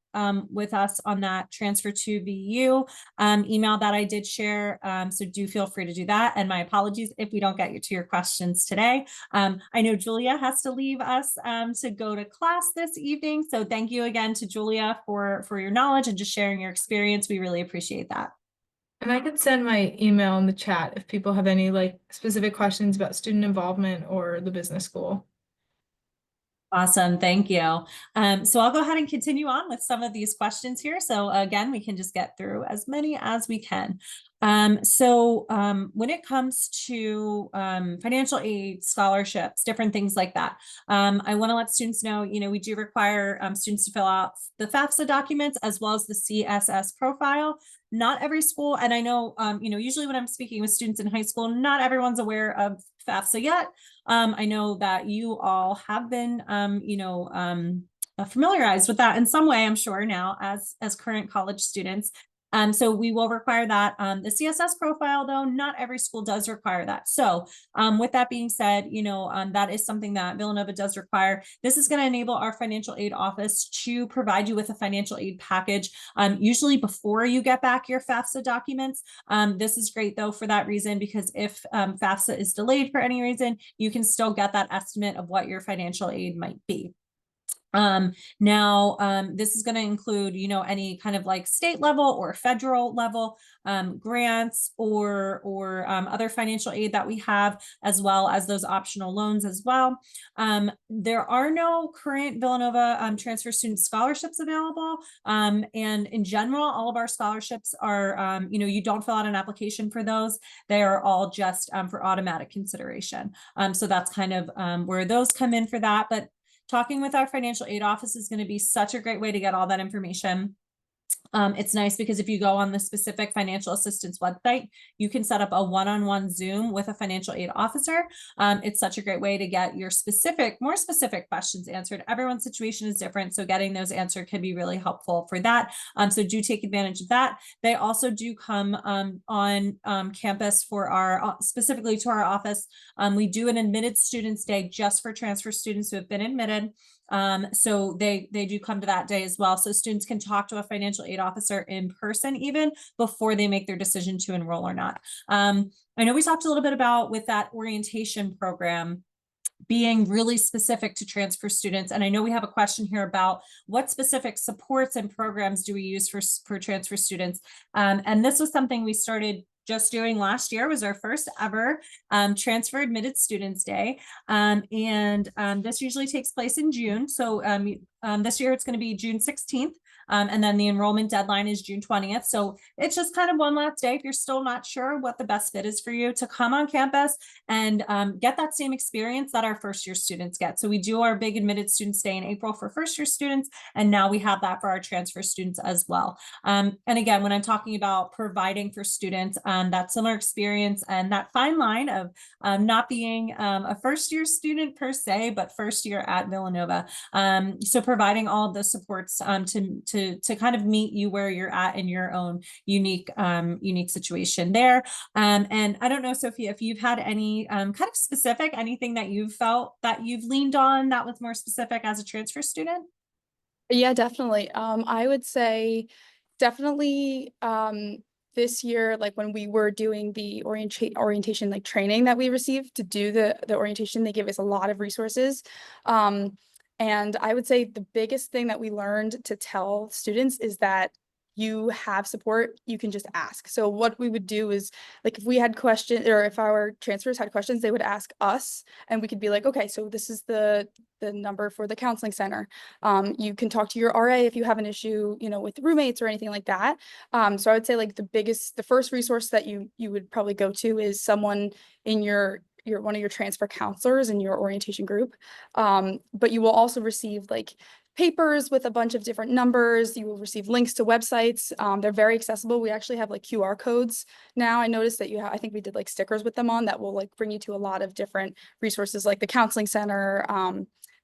with us on that transfer to VU email that I did share. So do feel free to do that. And my apologies if we don't get you to your questions today. I know Julia has to leave us to go to class this evening. So thank you again to Julia for your knowledge and just sharing your experience. We really appreciate that. And I could send my email in the chat if people have any like specific questions about student involvement or the business school. Awesome. Thank you. So I'll go ahead and continue on with some of these questions here. So again, we can just get through as many as we can. When it comes to financial aid, scholarships, different things like that, I want to let students know, we do require students to fill out the FAFSA documents as well as the CSS profile. Not every school, and I know, usually when I'm speaking with students in high school, not everyone's aware of FAFSA yet. I know that you all have been, familiarized with that in some way, I'm sure now as current college students. So we will require that. The CSS profile, though, not every school does require that. So with that being said, that is something that Villanova does require. This is going to enable our financial aid office to provide you with a financial aid package, usually before you get back your FAFSA documents. This is great, though, for that reason, because if FAFSA is delayed for any reason, you can still get that estimate of what your financial aid might be. This is going to include, you know, any kind of like state level or federal level grants or other financial aid that we have, as well as those optional loans as well. There are no current Villanova transfer student scholarships available. And in general, all of our scholarships are, you know, you don't fill out an application for those. They are all just for automatic consideration. So that's kind of where those come in for that. But talking with our financial aid office is going to be such a great way to get all that information. It's nice because if you go on the specific financial assistance website, you can set up a one-on-one Zoom with a financial aid officer. It's such a great way to get your more specific questions answered. Everyone's situation is different, so getting those answered can be really helpful for that. So do take advantage of that. They also do come on campus for our, specifically to our office. We do an admitted students day just for transfer students who have been admitted. So they do come to that day as well. So students can talk to a financial aid officer in person even before they make their decision to enroll or not. I know we talked a little bit about with that orientation program being really specific to transfer students. And I know we have a question here about what specific supports and programs do we use for transfer students. And this was something we started just doing last year. Was our first ever transfer admitted students day. This usually takes place in June. So this year it's going to be June 16th. And then the enrollment deadline is June 20th. So it's just kind of one last day. If you're still not sure what the best fit is for you, to come on campus and get that same experience that our first year students get. So we do our big admitted students day in April for first year students. And now we have that for our transfer students as well. And again, when I'm talking about providing for students that similar experience and that fine line of not being a first year student per se, but first year at Villanova. So providing all of the supports to kind of meet you where you're at in your own unique situation there. And I don't know, Sophia, if you've had any kind of specific, anything that you've felt that you've leaned on that was more specific as a transfer student? Yeah, definitely. I would say definitely this year, like when we were doing the orientation like training that we received to do the orientation, they gave us a lot of resources. And I would say the biggest thing that we learned to tell students is that you have support, you can just ask. So what we would do is, like, if we had questions, or if our transfers had questions, they would ask us, and we could be like, okay, so this is the number for the counseling center. You can talk to your RA if you have an issue, you know, with roommates or anything like that. So I would say like the first resource that you would probably go to is someone in one of your transfer counselors in your orientation group. But you will also receive like papers with a bunch of different numbers. You will receive links to websites. They're very accessible. We actually have like QR codes now. I noticed that I think we did like stickers with them on that will like bring you to a lot of different resources, like the counseling center,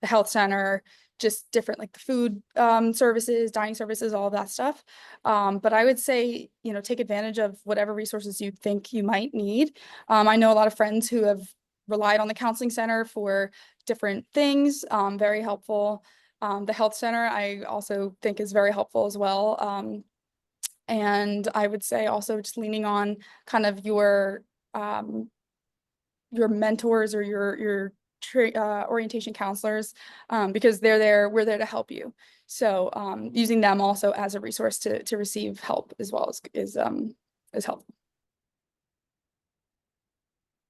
the health center, just different like the food services, dining services, all of that stuff. But I would say, you know, take advantage of whatever resources you think you might need. I know a lot of friends who have relied on the counseling center for different things, very helpful. The health center I also think is very helpful as well. And I would say also just leaning on kind of your mentors or your orientation counselors, because we're there to help you. So using them also as a resource to receive help as well is helpful.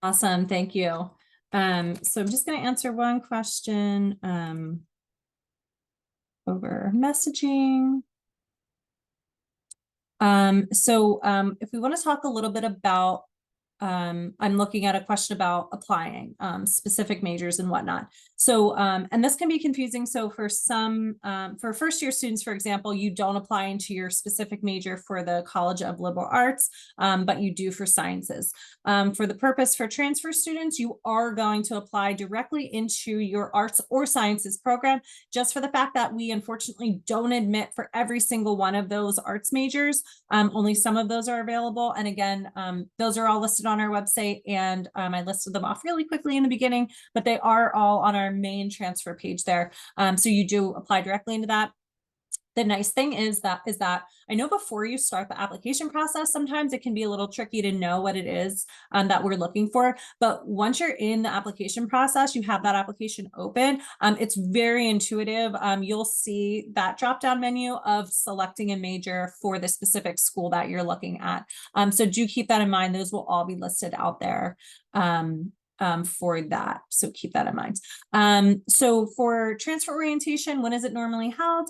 Awesome, thank you. So I'm just going to answer one question over messaging. If we want to talk a little bit about, I'm looking at a question about applying specific majors and whatnot. So, and this can be confusing. So for for first year students, for example, you don't apply into your specific major for the College of Liberal Arts, but you do for sciences. For the purpose for transfer students, you are going to apply directly into your arts or sciences program, just for the fact that we unfortunately don't admit for every single one of those arts majors. Only some of those are available. And again, those are all listed on our website, and I listed them off really quickly in the beginning, but they are all on our main transfer page there. So you do apply directly into that. The nice thing is that I know before you start the application process, sometimes it can be a little tricky to know what it is that we're looking for. But once you're in the application process, you have that application open. It's very intuitive. You'll see that drop-down menu of selecting a major for the specific school that you're looking at. So do keep that in mind. Those will all be listed out there for that. So keep that in mind. So for transfer orientation, when is it normally held?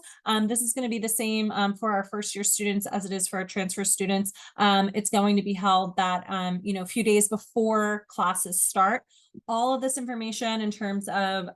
This is going to be the same for our first year students as it is for our transfer students. It's going to be held that, a few days before classes start. All of this information in terms of,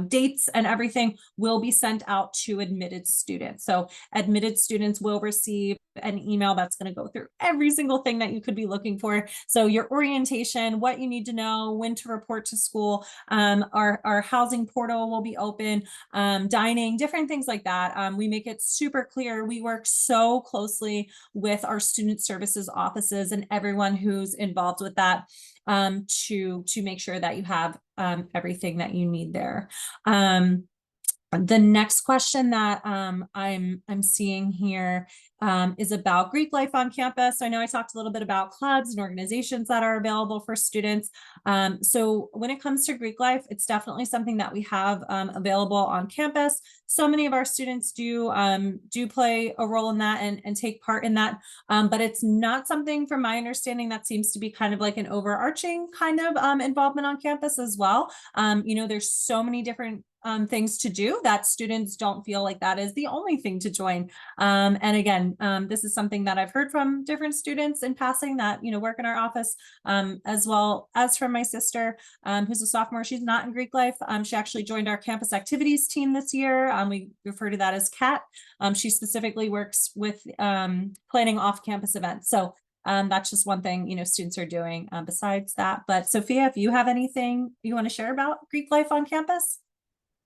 dates and everything will be sent out to admitted students. So admitted students will receive an email that's going to go through every single thing that you could be looking for. So your orientation, what you need to know, when to report to school, our housing portal will be open, dining, different things like that. We make it super clear. We work so closely with our student services offices and everyone who's involved with that to make sure that you have everything that you need there. The next question that I'm seeing here is about Greek life on campus. So I know I talked a little bit about clubs and organizations that are available for students. So when it comes to Greek life, it's definitely something that we have available on campus. So many of our students do play a role in that and take part in that. But it's not something, from my understanding, that seems to be kind of like an overarching kind of involvement on campus as well. There's so many different things to do that students don't feel like that is the only thing to join. And again, this is something that I've heard from different students in passing that, work in our office, as well as from my sister, who's a sophomore. She's not in Greek life. She actually joined our campus activities team this year. We refer to that as CAT. She specifically works with planning off-campus events. So that's just one thing, students are doing besides that. But Sophia, if you have anything you want to share about Greek life on campus?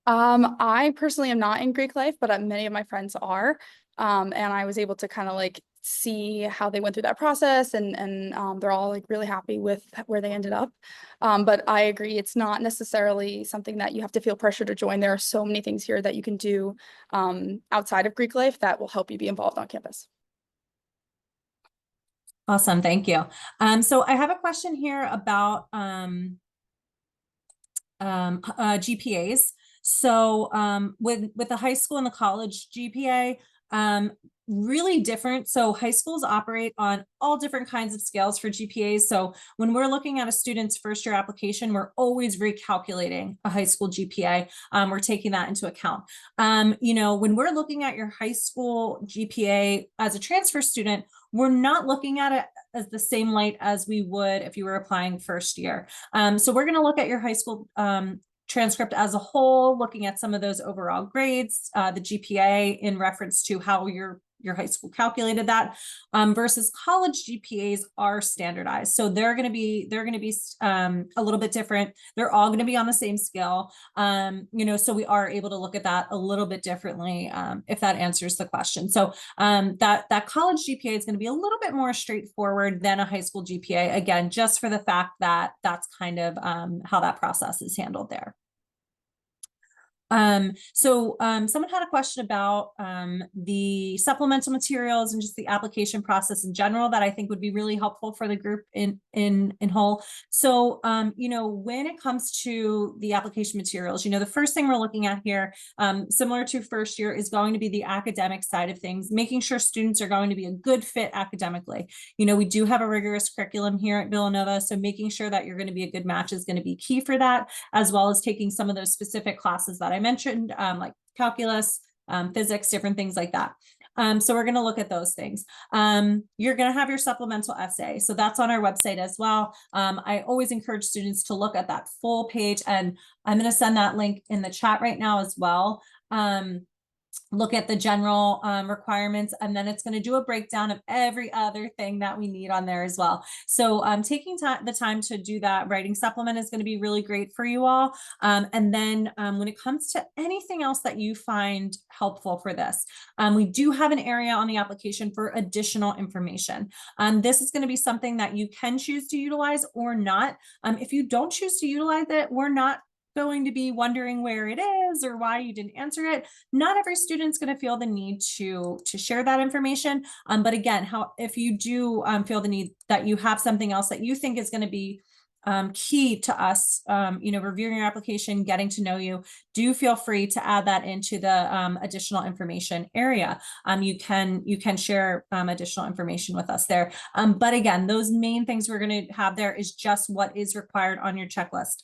I personally am not in Greek life, but many of my friends are. And I was able to kind of like see how they went through that process, and they're all like really happy with where they ended up. But I agree, it's not necessarily something that you have to feel pressure to join. There are so many things here that you can do outside of Greek life that will help you be involved on campus. Awesome, thank you. So I have a question here about GPAs. So with the high school and the college GPA, really different. So high schools operate on all different kinds of scales for GPAs. So when we're looking at a student's first year application, we're always recalculating a high school GPA. We're taking that into account. When we're looking at your high school GPA as a transfer student, we're not looking at it as the same light as we would if you were applying first year. So we're going to look at your high school transcript as a whole, looking at some of those overall grades, the GPA in reference to how your high school calculated that, versus college GPAs are standardized. So they're going to be a little bit different. They're all going to be on the same scale. So we are able to look at that a little bit differently, if that answers the question. So that college GPA is going to be a little bit more straightforward than a high school GPA, again, just for the fact that that's kind of how that process is handled there. Someone had a question about the supplemental materials and just the application process in general that I think would be really helpful for the group in whole. So, when it comes to the application materials, the first thing we're looking at here, similar to first year, is going to be the academic side of things, making sure students are going to be a good fit academically. We do have a rigorous curriculum here at Villanova, so making sure that you're going to be a good match is going to be key for that, as well as taking some of those specific classes that I mentioned, like calculus, physics, different things like that. So we're going to look at those things. You're going to have your supplemental essay. So that's on our website as well. I always encourage students to look at that full page, and I'm going to send that link in the chat right now as well. Look at the general requirements, and then it's going to do a breakdown of every other thing that we need on there as well. So taking the time to do that writing supplement is going to be really great for you all. And then when it comes to anything else that you find helpful for this, we do have an area on the application for additional information. This is going to be something that you can choose to utilize or not. If you don't choose to utilize it, we're not going to be wondering where it is or why you didn't answer it. Not every student's going to feel the need to share that information. But again, if you do feel the need that you have something else that you think is going to be key to us, reviewing your application, getting to know you, do feel free to add that into the additional information area. You can share additional information with us there. But again, those main things we're going to have there is just what is required on your checklist.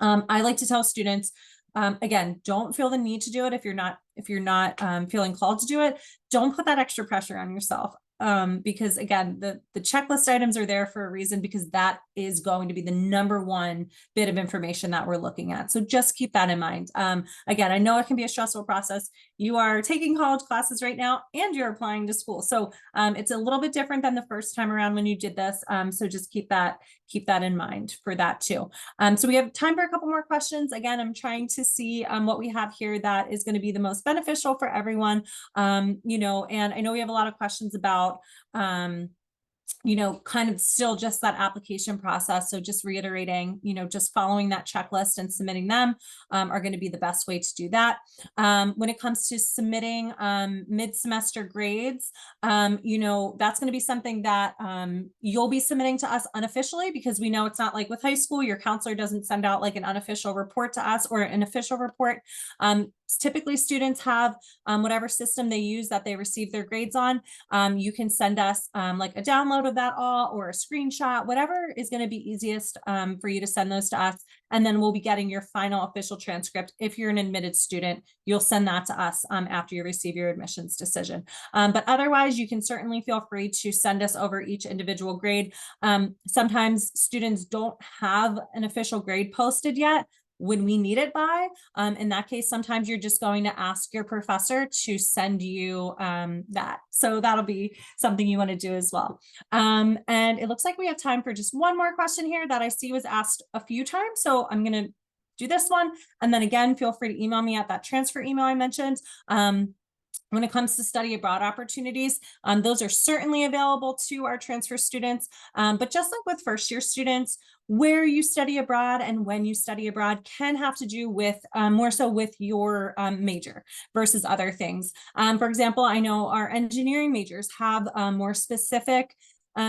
I like to tell students, again, don't feel the need to do it if you're not feeling called to do it. Don't put that extra pressure on yourself. Because again, the checklist items are there for a reason, because that is going to be the #1 bit of information that we're looking at. So just keep that in mind. Again, I know it can be a stressful process. You are taking college classes right now and you're applying to school. So it's a little bit different than the first time around when you did this. So just keep that in mind for that too. So we have time for a couple more questions. Again, I'm trying to see what we have here that is going to be the most beneficial for everyone. And I know we have a lot of questions about kind of still just that application process. So just reiterating, just following that checklist and submitting them are going to be the best way to do that. When it comes to submitting mid-semester grades, that's going to be something that you'll be submitting to us unofficially, because we know it's not like with high school, your counselor doesn't send out like an unofficial report to us or an official report. Typically students have whatever system they use that they receive their grades on. You can send us like a download of that all or a screenshot, whatever is going to be easiest for you to send those to us. And then we'll be getting your final official transcript. If you're an admitted student, you'll send that to us after you receive your admissions decision. But otherwise, you can certainly feel free to send us over each individual grade. Sometimes students don't have an official grade posted yet when we need it by. In that case, sometimes you're just going to ask your professor to send you that. So that'll be something you want to do as well. And it looks like we have time for just one more question here that I see was asked a few times. So I'm going to do this one. And then again, feel free to email me at that transfer email I mentioned. When it comes to study abroad opportunities, those are certainly available to our transfer students. But just like with first-year students, where you study abroad and when you study abroad can have to do with more so with your major versus other things. For example, I know our engineering majors have more specific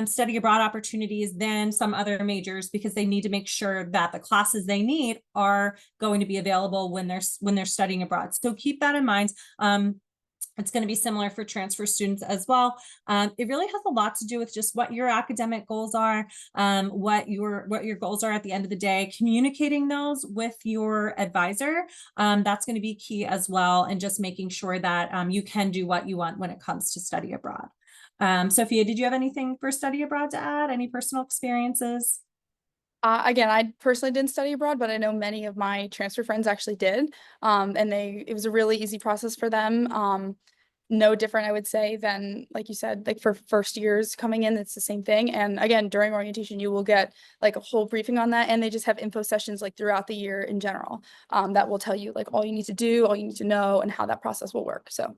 study abroad opportunities than some other majors, because they need to make sure that the classes they need are going to be available when they're studying abroad. So keep that in mind. It's going to be similar for transfer students as well. It really has a lot to do with just what your academic goals are, what your goals are at the end of the day, communicating those with your advisor. That's going to be key as well. And just making sure that you can do what you want when it comes to study abroad. Sophia, did you have anything for study abroad to add? Any personal experiences? Again, I personally didn't study abroad, but I know many of my transfer friends actually did. And it was a really easy process for them. No different, I would say, than, like you said, like for first years coming in, it's the same thing. And again, during orientation, you will get like a whole briefing on that. And they just have info sessions like throughout the year in general, that will tell you like all you need to do, all you need to know, and how that process will work. So.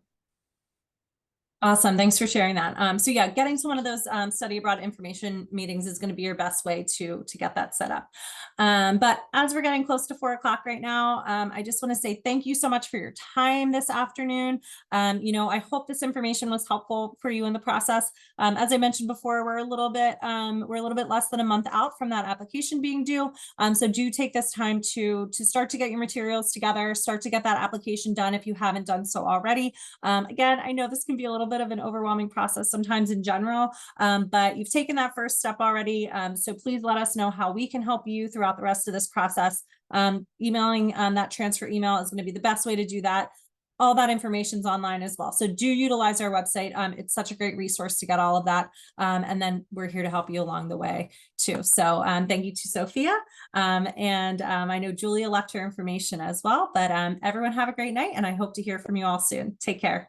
Awesome. Thanks for sharing that. So yeah, getting to one of those study abroad information meetings is going to be your best way to get that set up. But as we're getting close to 4 o'clock right now, I just want to say thank you so much for your time this afternoon. I hope this information was helpful for you in the process. As I mentioned before, we're a little bit less than a month out from that application being due. So do take this time to start to get your materials together, start to get that application done if you haven't done so already. Again, I know this can be a little bit of an overwhelming process sometimes in general, but you've taken that first step already. So please let us know how we can help you throughout the rest of this process. Emailing that transfer email is going to be the best way to do that. All that information is online as well. So do utilize our website. It's such a great resource to get all of that. And then we're here to help you along the way too. So thank you to Sophia. And I know Julia left her information as well, but everyone have a great night and I hope to hear from you all soon. Take care.